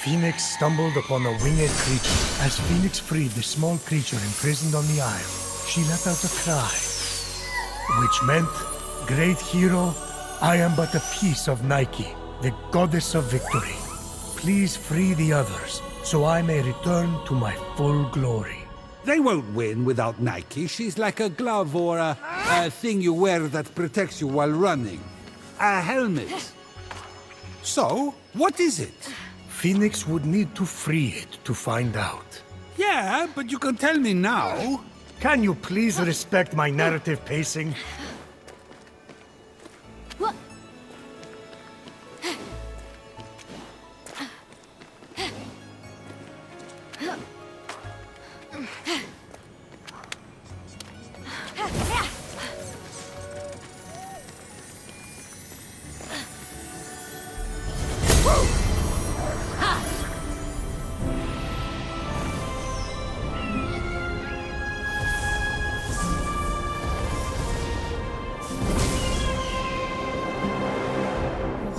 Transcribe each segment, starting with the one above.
Fenyx stumbled upon a winged creature. As Fenyx freed the small creature imprisoned on the isle, she let out a cry, which meant, "Great hero, I am but a piece of Nike, the goddess of victory. Please free the others, so I may return to my full glory." They won't win without Nike. She's like a glove or a thing you wear that protects you while running. A helmet. So, what is it? Fenyx would need to free it to find out. Yeah, but you can tell me now. Can you please respect my narrative pacing?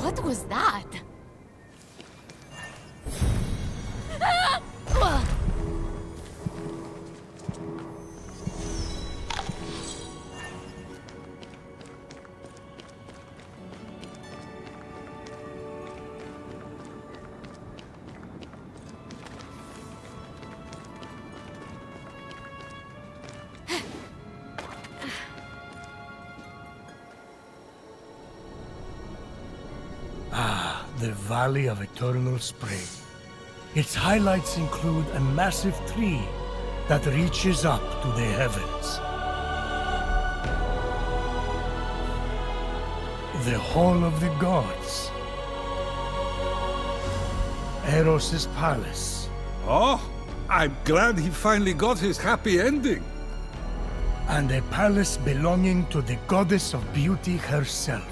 What was that? The Valley of Eternal Spring. Its highlights include a massive tree that reaches up to the heavens. The Hall of the Gods. Eros' palace. Oh, I'm glad he finally got his happy ending. And a palace belonging to the goddess of beauty herself.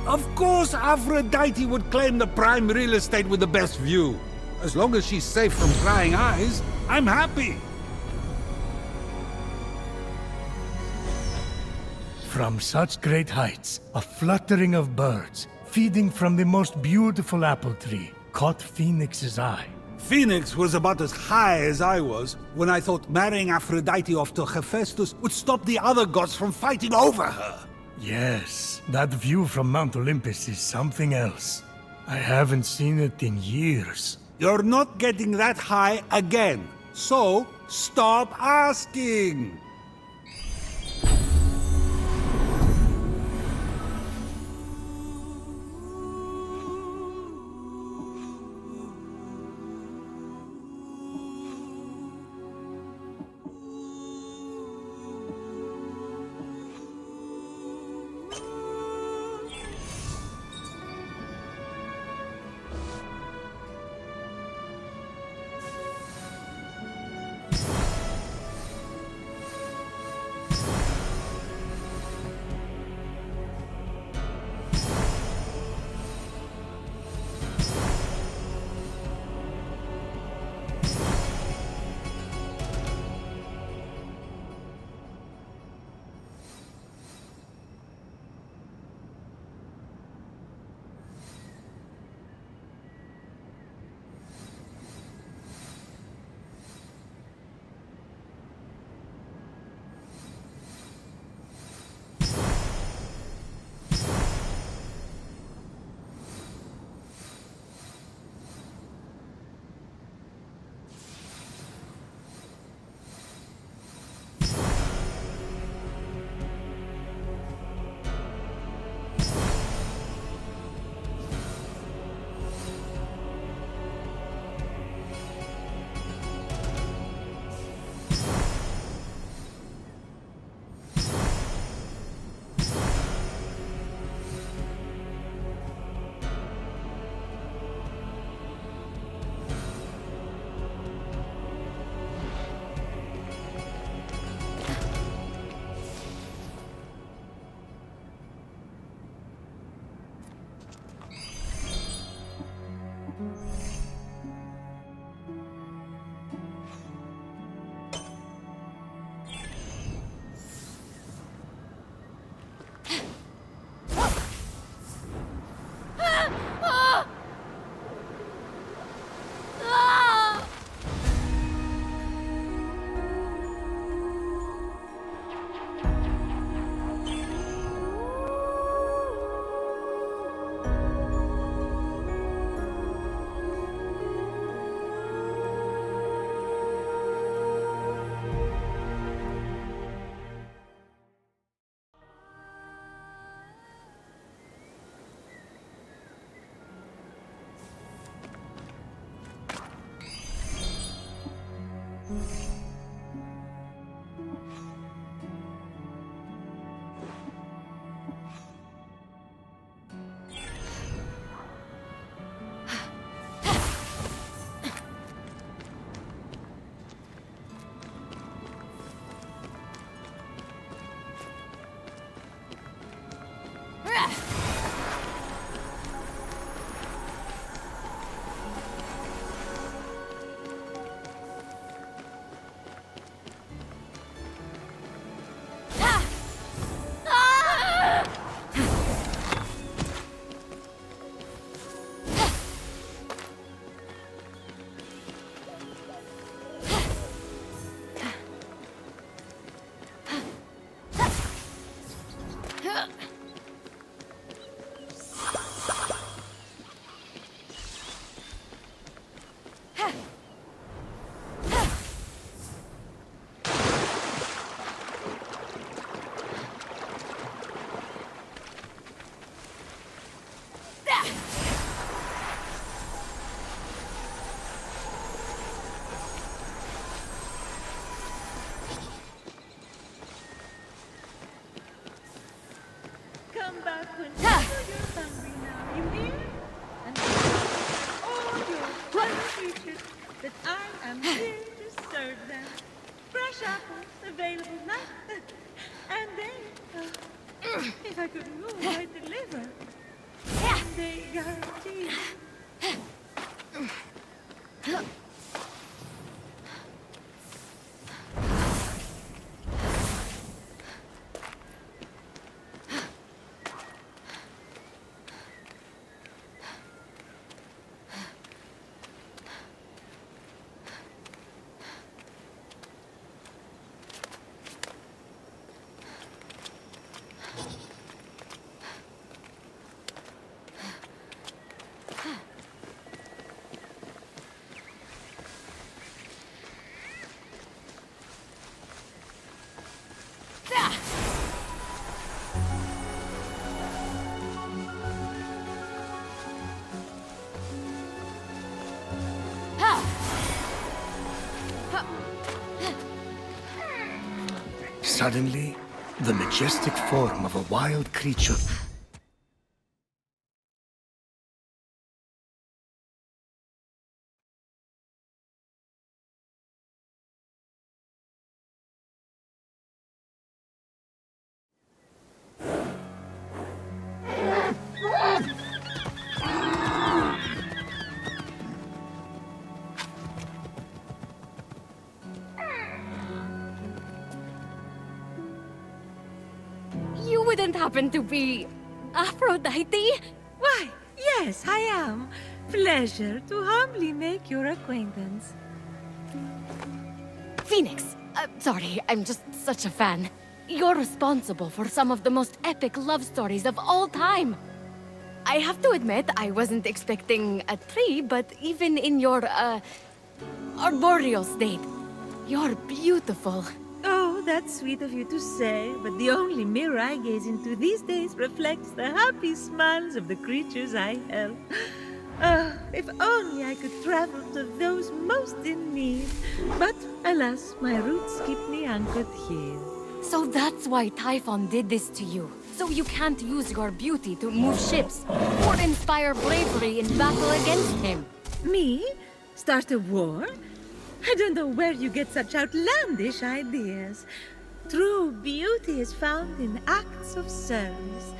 Of course, Aphrodite would claim the prime real estate with the best view. As long as she's safe from prying eyes, I'm happy. From such great heights, a fluttering of birds, feeding from the most beautiful apple tree, caught Fenyx's eye. Fenyx was about as high as I was when I thought marrying Aphrodite off to Hephaestus would stop the other gods from fighting over her. Yes, that view from Mount Olympus is something else. I haven't seen it in years. You're not getting that high again, so stop asking. come back whenever you're hungry now, you hear? And tell all your fellow creatures that I am here to serve them. Fresh apples available now. And then, if I could move, I'd deliver. They guarantee. Suddenly, the majestic form of a wild creature. You wouldn't happen to be Aphrodite? Why, yes, I am. Pleasure to humbly make your acquaintance. Phoenix. Sorry, I'm just such a fan. You're responsible for some of the most epic love stories of all time. I have to admit, I wasn't expecting a tree, but even in your, arboreal state, you're beautiful. Oh, that's sweet of you to say, but the only mirror I gaze into these days reflects the happy smiles of the creatures I help. If only I could travel to those most in need. But alas, my roots keep me anchored here. So that's why Typhon did this to you. So you can't use your beauty to move ships or inspire bravery in battle against him. Me? Start a war? I don't know where you get such outlandish ideas. True beauty is found in acts of service.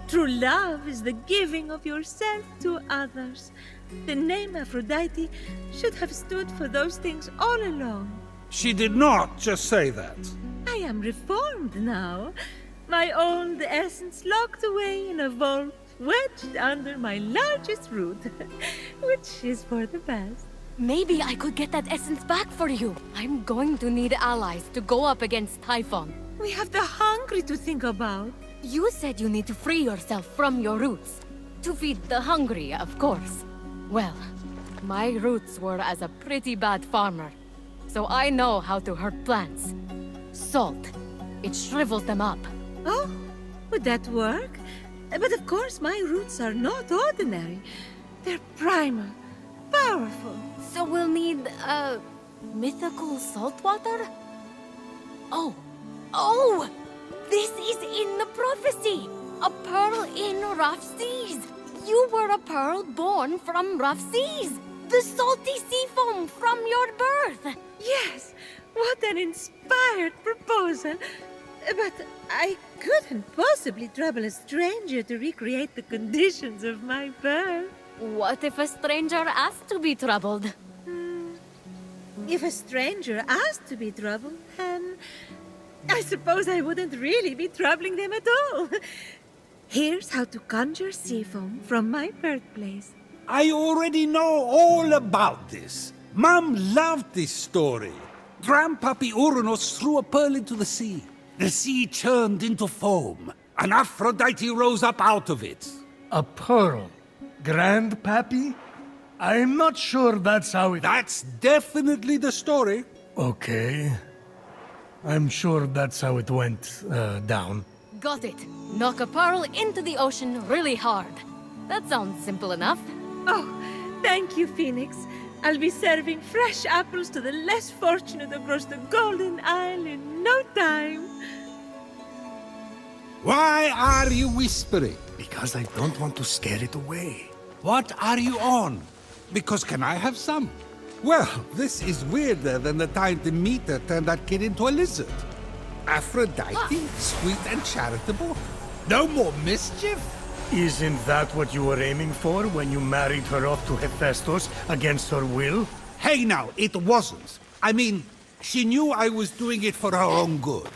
True love is the giving of yourself to others. The name Aphrodite should have stood for those things all along. She did not just say that. I am reformed now. My old essence locked away in a vault, wedged under my largest root, which is for the best. Maybe I could get that essence back for you. I'm going to need allies to go up against Typhon. We have the hungry to think about. You said you need to free yourself from your roots. To feed the hungry, of course. Well, my roots were as a pretty bad farmer. So I know how to hurt plants. Salt. It shrivels them up. Oh, would that work? But of course my roots are not ordinary. They're primal, powerful. So we'll need, mythical salt water? Oh! This is in the prophecy! A pearl in rough seas! You were a pearl born from rough seas! The salty sea foam from your birth! Yes, what an inspired proposal. But I couldn't possibly trouble a stranger to recreate the conditions of my birth. What if a stranger asked to be troubled? If a stranger asked to be troubled, then I suppose I wouldn't really be troubling them at all. Here's how to conjure sea foam from my birthplace. I already know all about this. Mom loved this story. Grandpappy Uranus threw a pearl into the sea. The sea churned into foam, and Aphrodite rose up out of it. A pearl? Grandpappy? I'm not sure that's how it... That's definitely the story. Okay. I'm sure that's how it went, down. Got it. Knock a pearl into the ocean really hard. That sounds simple enough. Oh, thank you, Phoenix. I'll be serving fresh apples to the less fortunate across the Golden Isle in no time. Why are you whispering? Because I don't want to scare it away. What are you on? Because can I have some? Well, this is weirder than the time Demeter turned that kid into a lizard. Aphrodite, sweet and charitable. No more mischief? Isn't that what you were aiming for when you married her off to Hephaestus against her will? Hey now, it wasn't. I mean, she knew I was doing it for her own good.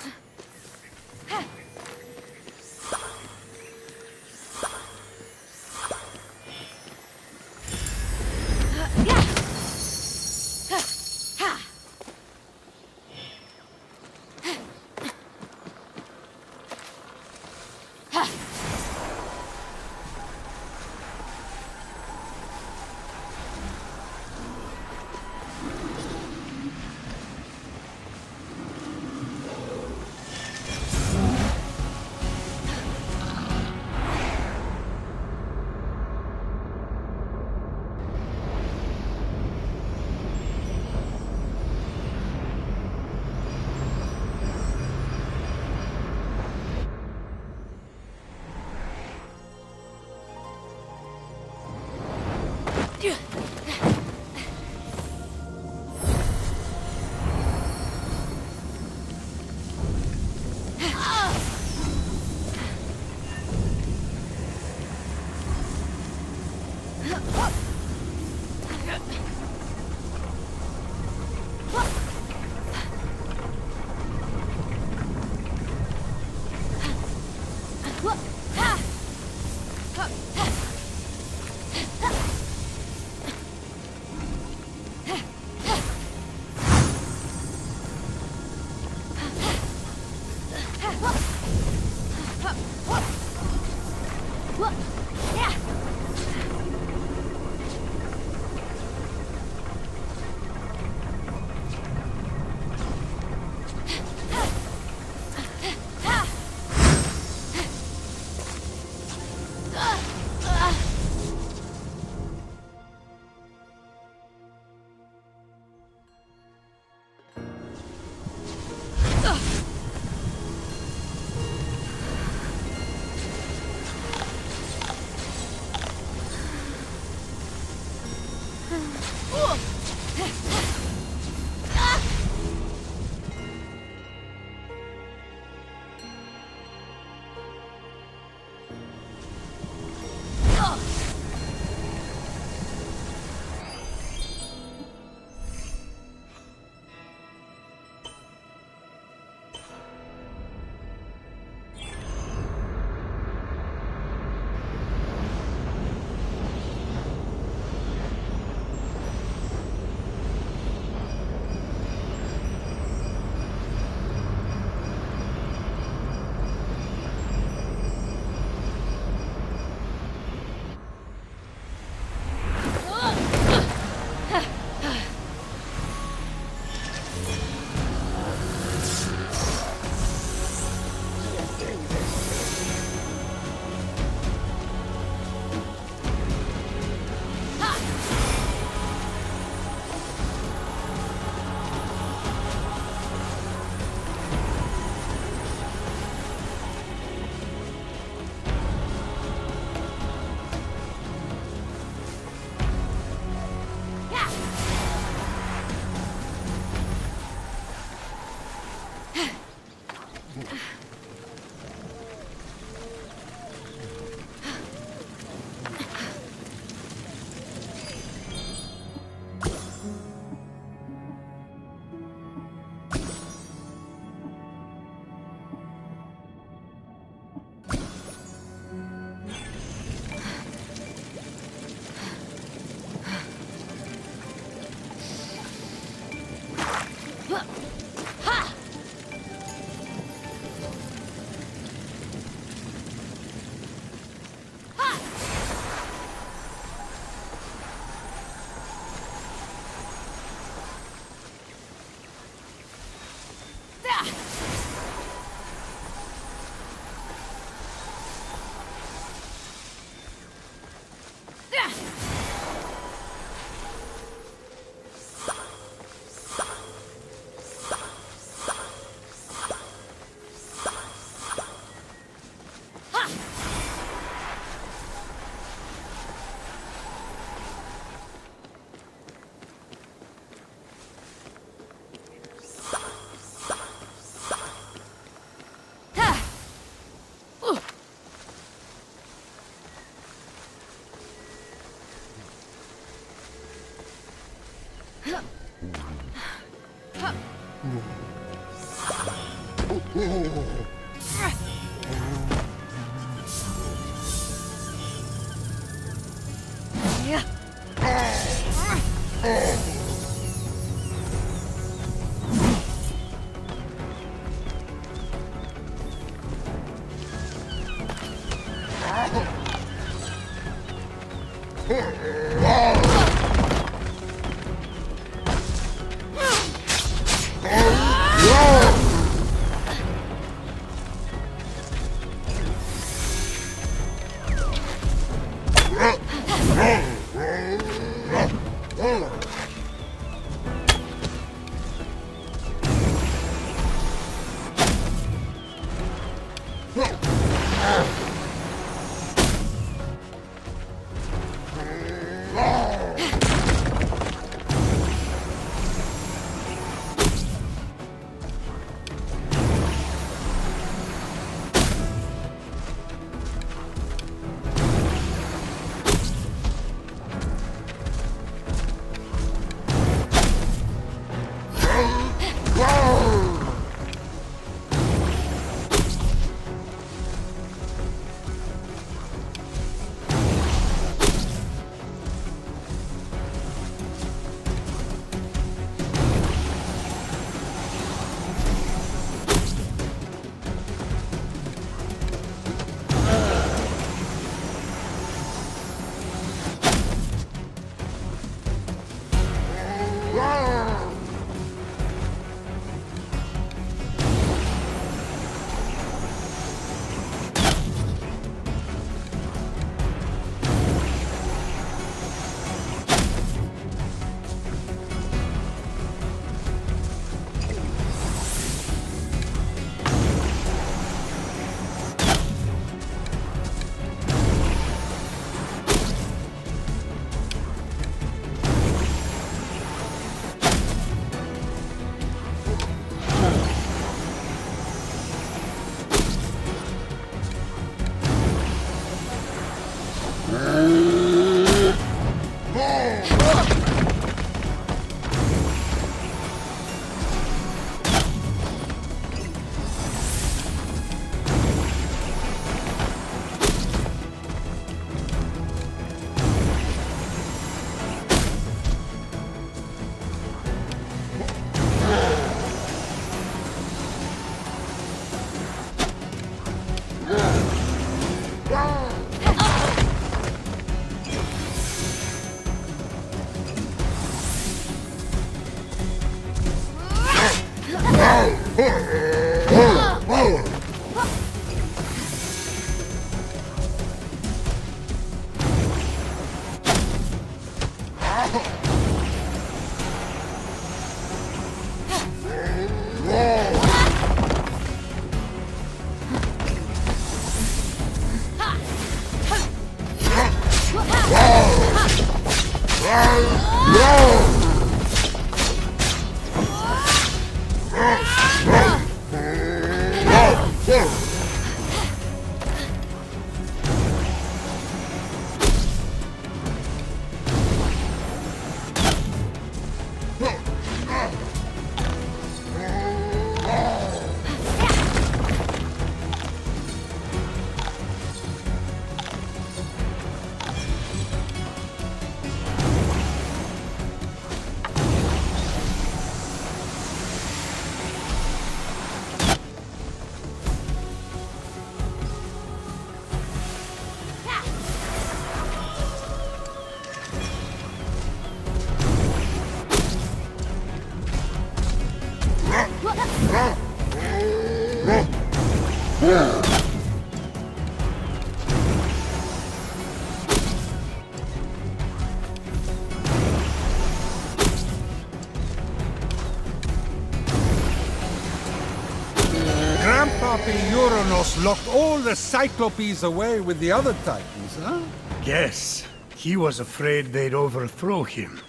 Grandpappy Uranus locked all the Cyclopes away with the other Titans, huh? Yes, he was afraid they'd overthrow him.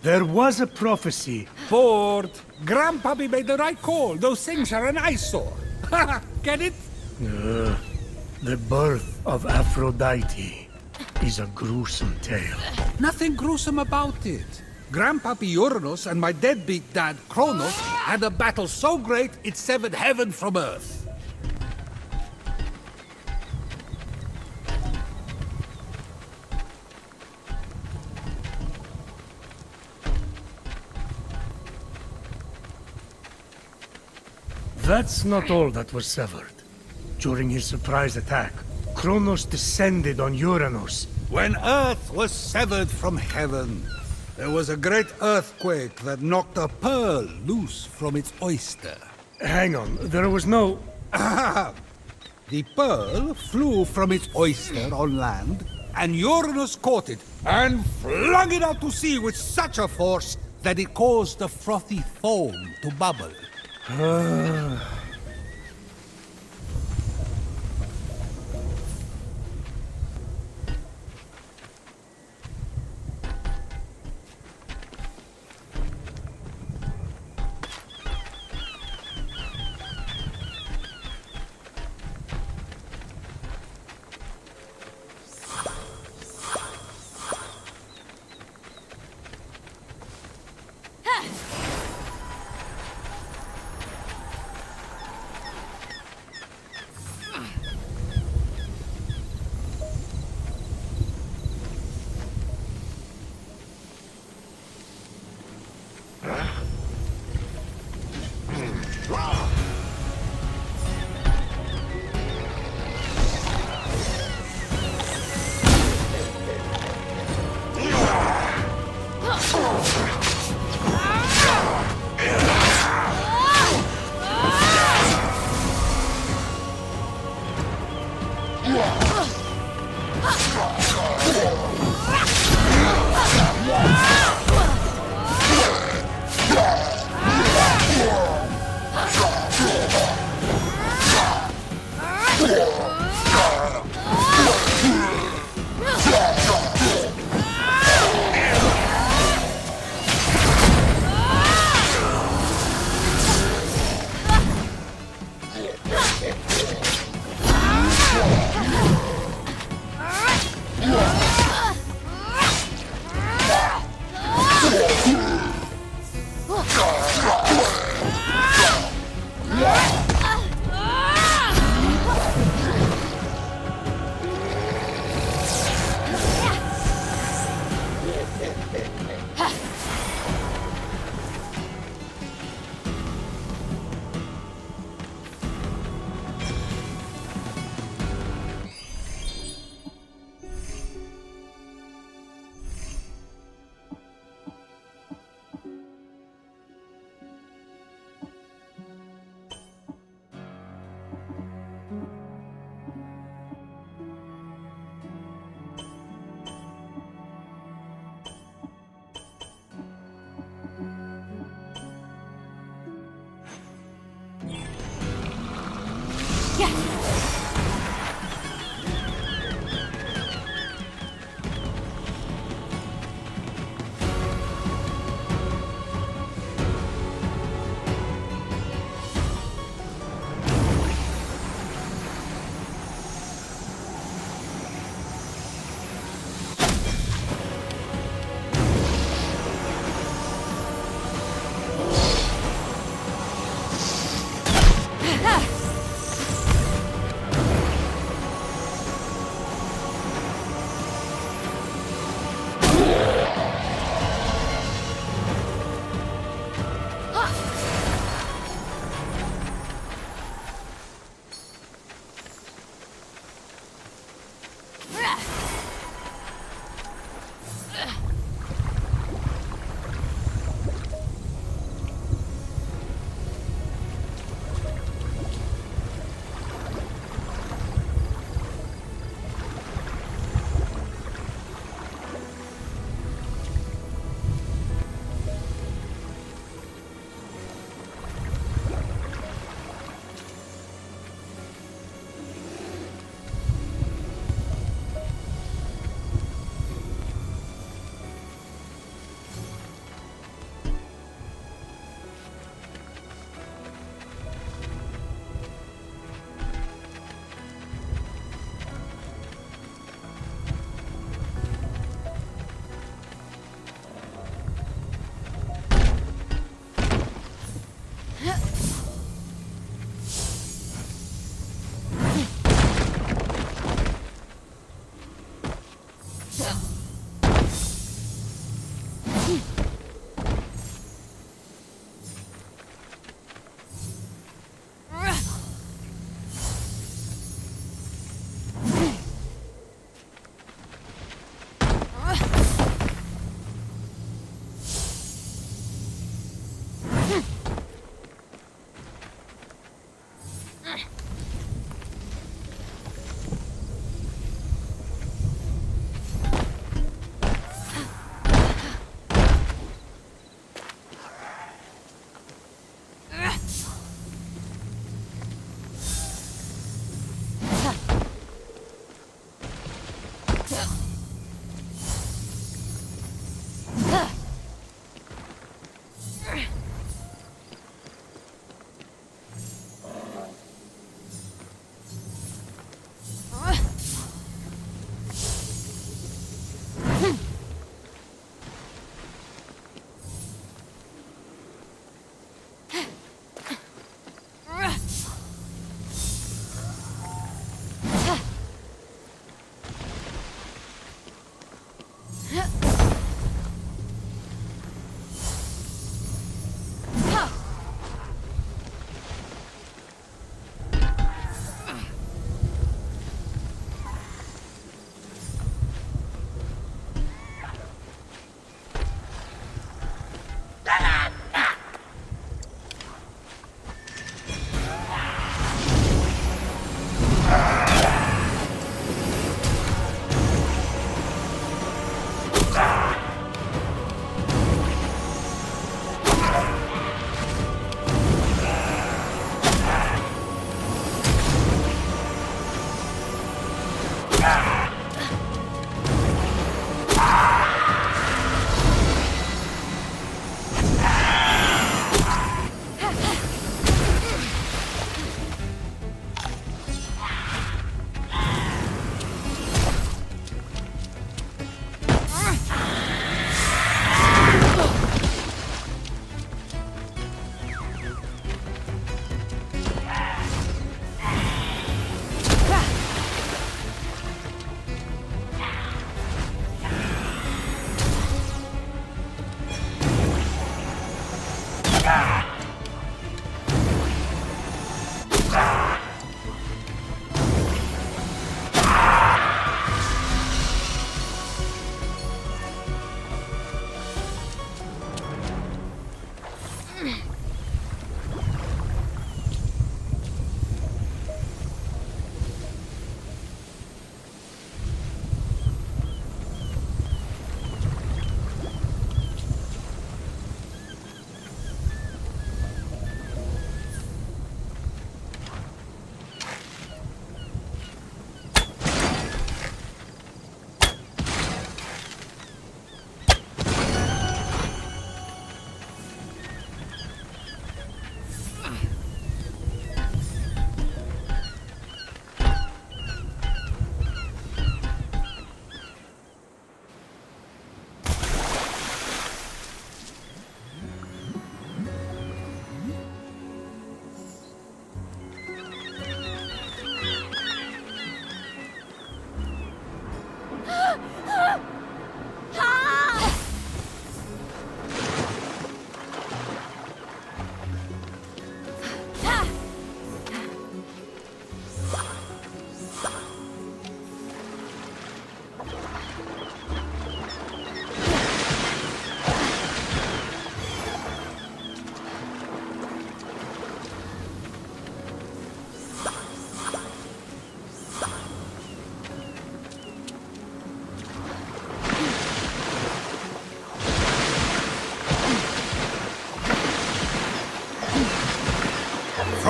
There was a prophecy. Ford, Grandpappy made the right call. Those things are an eyesore. Get it? The birth of Aphrodite is a gruesome tale. Nothing gruesome about it. Grandpappy Uranus and my deadbeat dad Kronos had a battle so great it severed heaven from earth. That's not all that was severed. During his surprise attack, Kronos descended on Uranus. When Earth was severed from heaven, there was a great earthquake that knocked a pearl loose from its oyster. Hang on, there was no... The pearl flew from its oyster on land, and Uranus caught it and flung it out to sea with such a force that it caused the frothy foam to bubble.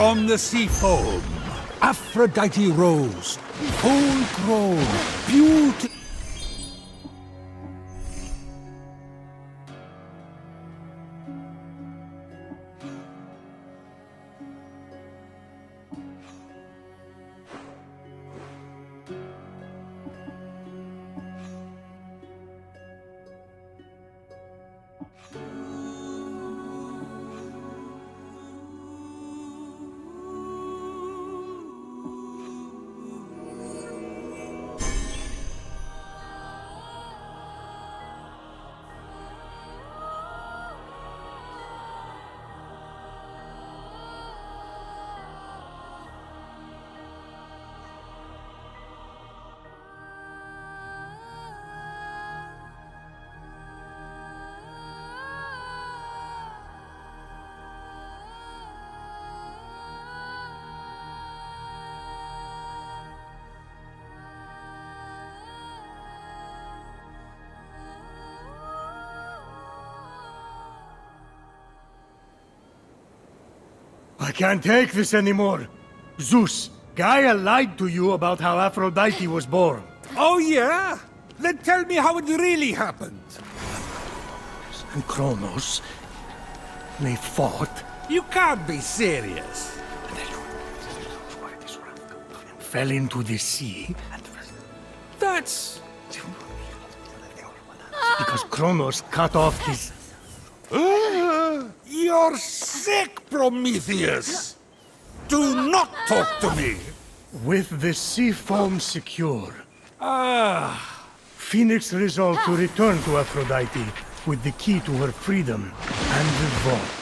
From the sea foam, Aphrodite rose, full grown, beautiful. I can't take this anymore. Zeus, Gaia lied to you about how Aphrodite was born. Oh, yeah? Then tell me how it really happened. And Kronos, they fought. You can't be serious. Fell into the sea That's... because Kronos cut off his... You're sick, Prometheus! Do not talk to me! With the sea foam secure, Phoenix resolved to return to Aphrodite with the key to her freedom and the vault.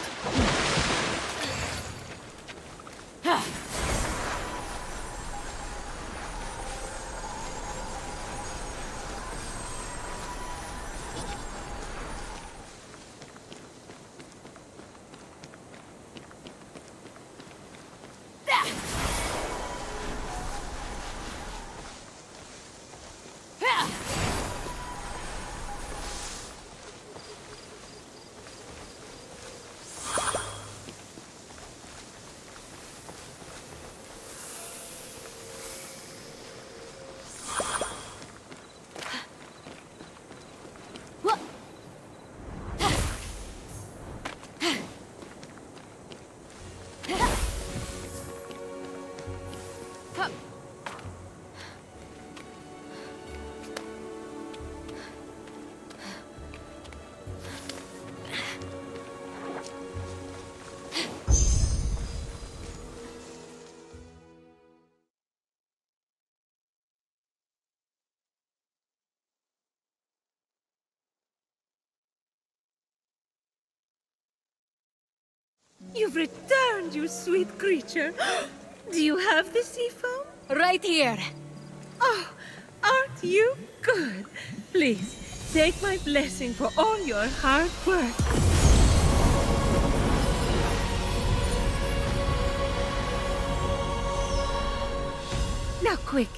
You've returned, you sweet creature. Do you have the sea foam? Right here. Oh, aren't you good? Please, take my blessing for all your hard work. Now quick,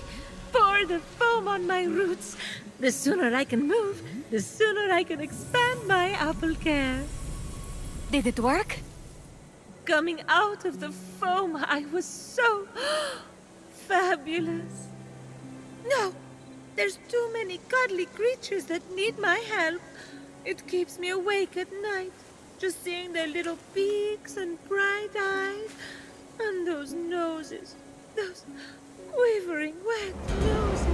pour the foam on my roots. The sooner I can move, the sooner I can expand my apple care. Did it work? Coming out of the foam, I was so fabulous. No, there's too many cuddly creatures that need my help. It keeps me awake at night, just seeing their little beaks and bright eyes, and those noses, those quivering wet noses.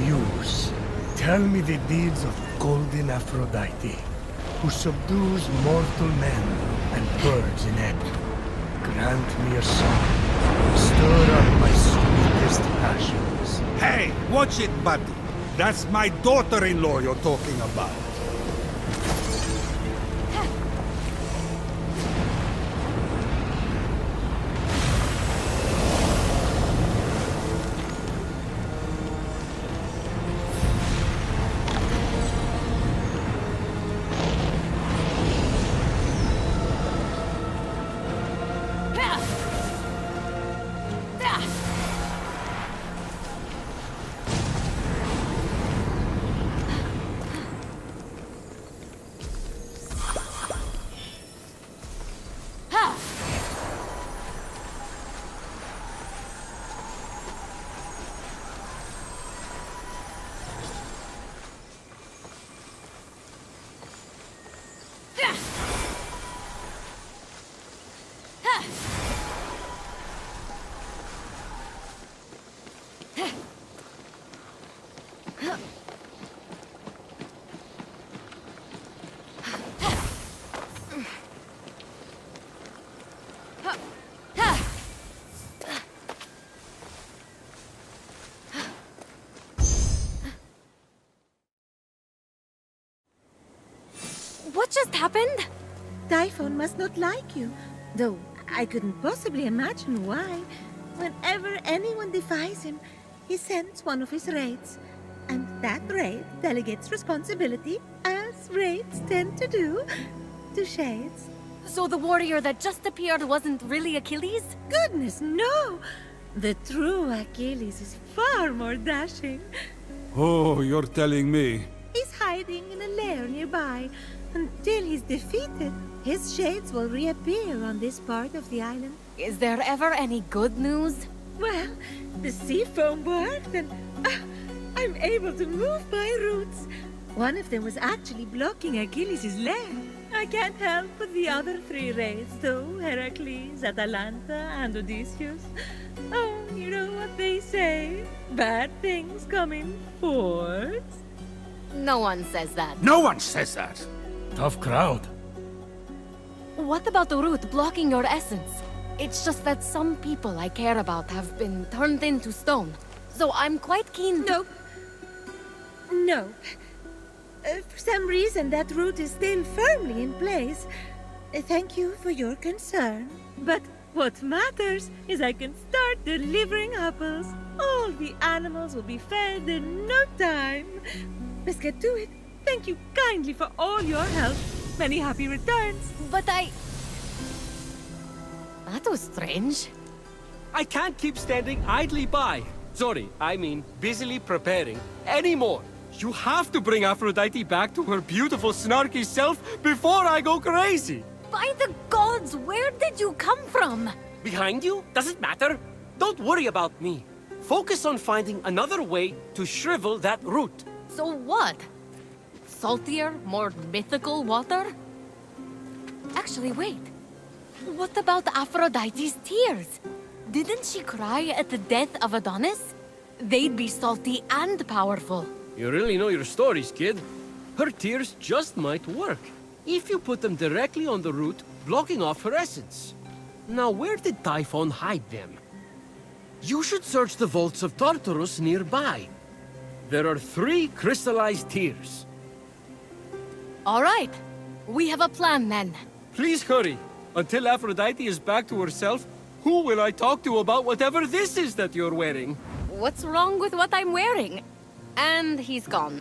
Muse, tell me the deeds of Golden Aphrodite, who subdues mortal men and birds in ebb. Grant me a song, stir up my sweetest passions. Hey, watch it, buddy. That's my daughter-in-law you're talking about. What just happened? Typhon must not like you, though I couldn't possibly imagine why. Whenever anyone defies him, he sends one of his raids. And that raid delegates responsibility, as raids tend to do, to shades. So the warrior that just appeared wasn't really Achilles? Goodness, no! The true Achilles is far more dashing. Oh, you're telling me. He's hiding in a lair nearby. Until he's defeated, his shades will reappear on this part of the island. Is there ever any good news? Well, the sea foam worked and I'm able to move my roots. One of them was actually blocking Achilles' lair. I can't help but the other three raids, though, Heracles, Atalanta, and Odysseus. Oh, you know what they say? Bad things come in fours. No one says that. No one says that. Tough crowd. What about the root blocking your essence? It's just that some people I care about have been turned into stone. So I'm quite keen to... Nope. No. For some reason, that root is still firmly in place. Thank you for your concern. But what matters is I can start delivering apples. All the animals will be fed in no time. Let's get to it. Thank you kindly for all your help. Many happy returns. But That was strange. I can't keep standing idly by. Sorry, I mean busily preparing anymore. You have to bring Aphrodite back to her beautiful, snarky self before I go crazy. By the gods, where did you come from? Behind you? Doesn't matter. Don't worry about me. Focus on finding another way to shrivel that root. So what? Saltier, more mythical water? Actually, wait. What about Aphrodite's tears? Didn't she cry at the death of Adonis? They'd be salty and powerful. You really know your stories, kid. Her tears just might work. If you put them directly on the root, blocking off her essence. Now, where did Typhon hide them? You should search the vaults of Tartarus nearby. There are 3 crystallized tears. All right. We have a plan then. Please hurry. Until Aphrodite is back to herself, who will I talk to about whatever this is that you're wearing? What's wrong with what I'm wearing? And he's gone.